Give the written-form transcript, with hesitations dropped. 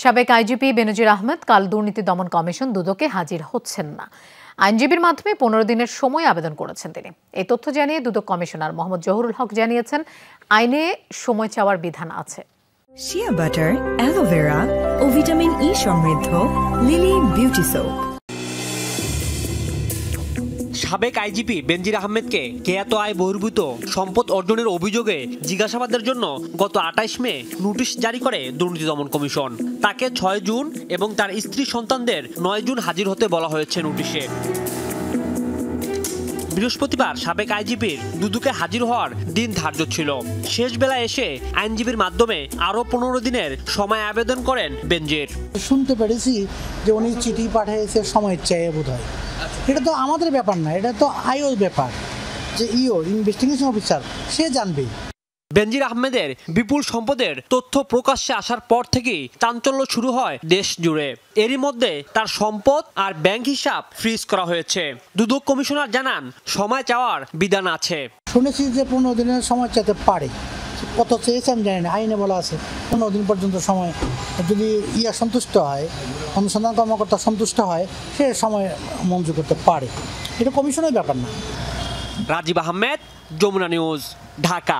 সাবেক আইজিপি বেনজির আহমেদ কাল দুর্নীতি দমন কমিশন দুদকে হাজির হচ্ছেন না। আইনজীবীর মাধ্যমে 15 দিনের সময় আবেদন করেছেন তিনি। এই তথ্য জানিয়ে দুদক কমিশনার মোহাম্মদ জহুরুল হক জানিয়েছেন, আইনে সময় চাওয়ার বিধান আছে। শিয়া বাটার, অ্যালোভেরা ও ভিটামিন ই সমৃদ্ধ লিলি বিউটি সোপ। সাবেক আইজিপি বেনজির আহমেদকে কেয়াত আয় বহির্ভূত সম্পদ অর্জনের অভিযোগে জিজ্ঞাসাবাদের জন্য গত 28 মে নোটিশ জারি করে দুর্নীতি দমন কমিশন। তাকে 6 জুন এবং তার স্ত্রী সন্তানদের 9 জুন হাজির হতে বলা হয়েছে নোটিশে। বৃহস্পতিবার সাবেক আইজিপির দুদকে হাজির হওয়ার দিন ধার্য ছিল। শেষ বেলায় এসে আইনজীবীর মাধ্যমে আরও 15 দিনের সময় আবেদন করেন বেনজির। শুনতে পেরেছি যে উনি চিঠি পাঠিয়েছে সময় চেয়ে বোধ হয়। এটা তো আমাদের ব্যাপার না, এটা তো আইওর ব্যাপার, যে ইনভেস্টিগেশন অফিসার সে জানবে। বেনজির আহমেদের বিপুল সম্পদের তথ্য প্রকাশ্যে আসার পর থেকেই চাঞ্চল্য শুরু হয় দেশ জুড়ে। এরই মধ্যে তার সম্পদ আর ব্যাংক হিসাব ফ্রিজ করা হয়েছে। দুদক কমিশনার জানান, সময় চাওয়ার বিধান আছে। শুনেছি যে 15 দিনের সময় চাইতে পারে, কত চেয়েছে আমি জানি না। আইনে বলা আছে 15 দিন পর্যন্ত সময়, যদি সন্তুষ্ট হয়, অনুসন্ধান কর্মকর্তা সন্তুষ্ট হয়, সে সময় মঞ্জুর করতে পারে। এটা কমিশনের ব্যাপার না। রাজীব আহমেদ, যমুনা নিউজ, ঢাকা।